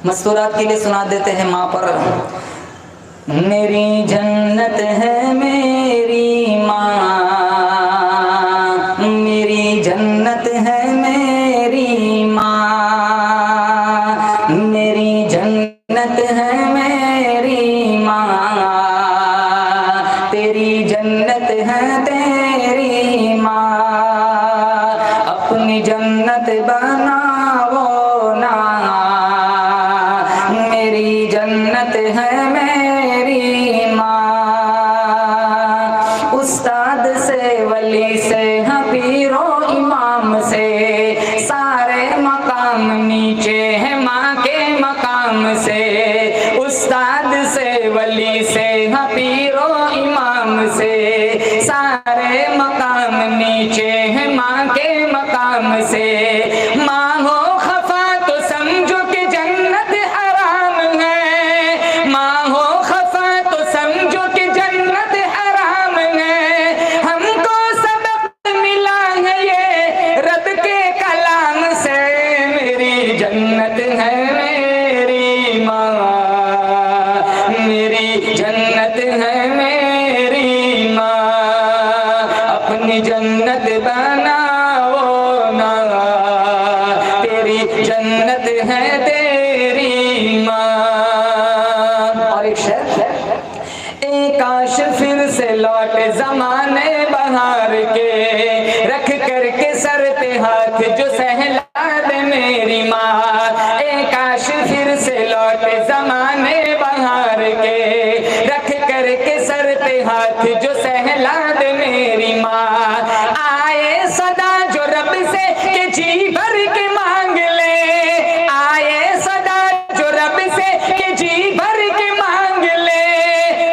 मस्तूरात के लिए सुना देते हैं माँ पर। मेरी जन्नत है मेरी माँ, मेरी जन्नत है मेरी माँ, मेरी जन्नत है मेरी माँ, तेरी जन्नत है तेरी माँ, अपनी जन्नत बनाओ ना, मेरी जन्नत है मेरी माँ। उस्ताद से वली से हबीरो इमाम से सारे मकाम नीचे है माँ के मकाम से। उस्ताद से वली से हबीरो इमाम से सारे मकाम नीचे है माँ के मकाम से। माँ हो खफा तो समझो कि जन्नत हराम है, माँ हो खफा तो समझो कि जन्नत हराम है। हमको सबक मिला है ये रब के कलाम से, मेरी जन्नत है मेरी माँ, मेरी जन्नत है मेरी माँ, अपनी जन्नत बनाओ ना, तेरी जन्नत है तेरी माँ। और एक शेर, एक काश फिर से लौट जमाने बहार के, रख करके सर पे हाथ जो सहला दे मेरी माँ। एक काश फिर से लौट जमाने बहार के, रख करके सर पे हाथ जो सहला दे मेरी माँ। आए सदा जो रब से के जी भर के मांग ले, आए सदा जो रब से के जी भर के मांग ले।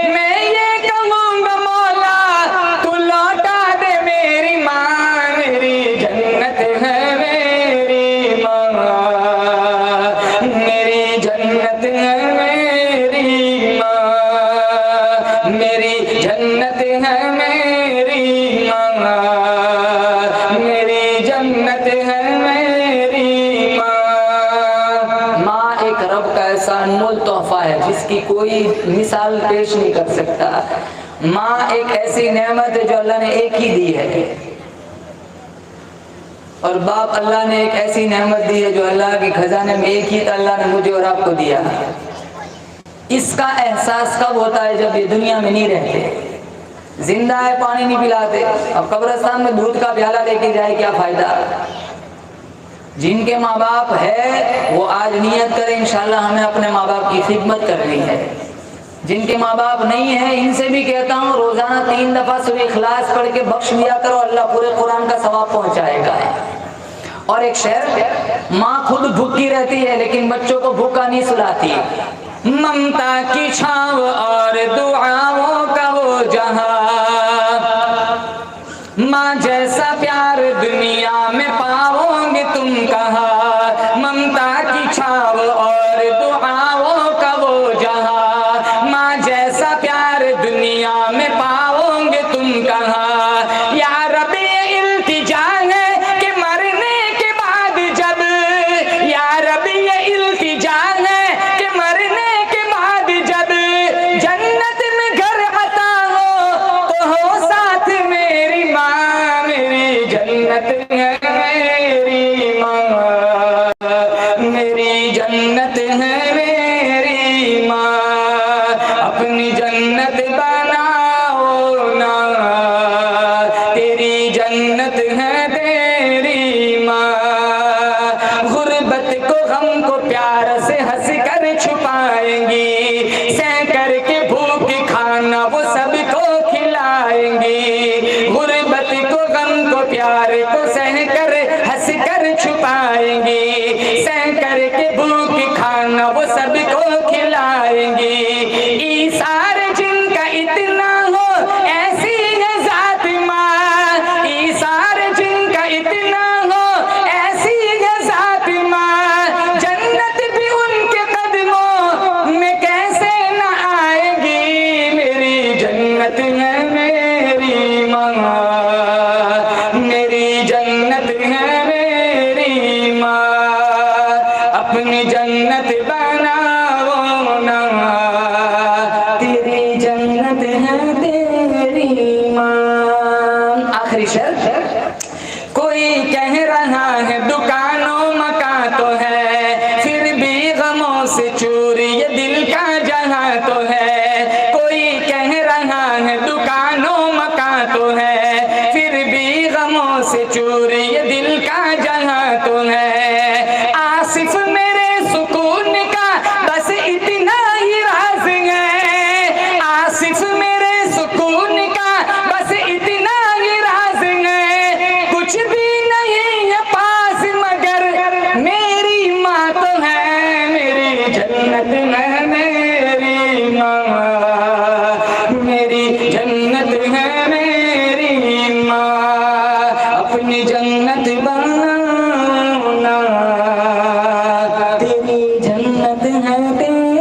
मैं ये कहूँगा मौला तू लौटा दे मेरी माँ, मेरी जन्नत है मेरी माँ, मेरी जन्नत है मेरी माँ, मेरी जन्नत है मेरी माँ, मेरी जन्नत है मेरी माँ। माँ एक रब का ऐसा अनमोल तोहफा है जिसकी कोई मिसाल पेश नहीं कर सकता। माँ एक ऐसी नेमत है जो अल्लाह ने एक ही दी है, और बाप अल्लाह ने एक ऐसी नेमत दी है जो अल्लाह के खजाने में एक ही अल्लाह ने मुझे और आपको दिया। इसका एहसास कब होता है? जब ये दुनिया में नहीं रहते, जिंदा है पानी नहीं पिलाते, अब कब्रिस्तान में दूध का प्याला लेके जाए क्या फायदा। जिनके माँ बाप है वो आज नियत करें इंशाल्लाह हमें अपने माँ बाप की खिदमत करनी है। जिनके माँ बाप नहीं है इनसे भी कहता हूँ रोजाना 3 दफा सूरह इखलास पढ़ के बख्श दिया करो, अल्लाह पूरे कुरान का सवाब पहुंचाएगा। और एक शेर, माँ खुद भूखी रहती है लेकिन बच्चों को भूखा नहीं सुलाती। ममता की छांव और दुआओं का वो जहां, माँ जैसा प्यार दुनिया में पाओगे तुम कहाँ। ममता की छांव और दुआओं का वो जहां, माँ जैसा प्यार दुनिया में पाओगे तुम कहाँ। या रब्बी इल्तिजा है कि मरने के बाद जब, या रब्बी ये इल्तिजा है कि मरने के बाद जब जन्नत में घर आता हो तो हो साथ मेरी माँ, मेरी जन्नत है मेरी माँ, मेरी जन्नत है मेरी माँ, अपनी जन्नत बनाओ ना, तेरी जन्नत है तेरी माँ। गुर्बत को गम को प्यार से हंस कर छुपाएंगी, सह करके भूख खाना वो सबको खिलाएंगी। गुर्बत को गम को प्यार को सह कर हंस कर छुपाएंगी, सह करके भूख खाना वो सबको खिलाएंगी। ईसार जिनका इतना हो ऐसी है जात माँ, ईसार जिनका इतना हो ऐसी है जात माँ। जन्नत भी उनके कदमों में कैसे न आएगी, मेरी जन्नत है मेरी माँ, मेरी जन्नत है मेरी माँ, अपनी अपनी जन्नत बनाओ ना, तेरी जन्नत है तेरी माँ। आखिरी शेर, कोई कह रहा है दुकानों मकान तो है, फिर भी गमों से चूर ये दिल का जहां तो है। कोई कह रहा है दुकानों मकान तो है, फिर भी गमों से चूर ये दिल का जहां तो है। आसिफ मेरे सुकून का बस इतना ही राज है, आसिफ मेरे सुकून का बस इतना ही राज है। कुछ भी नहीं है पास मगर मेरी माँ तो है, मेरी जन्नत में मेरी माँ, मेरी जन्नत है मेरी माँ। अपनी जन्नत बनाओ ना, तेरी जन्नत है तेरी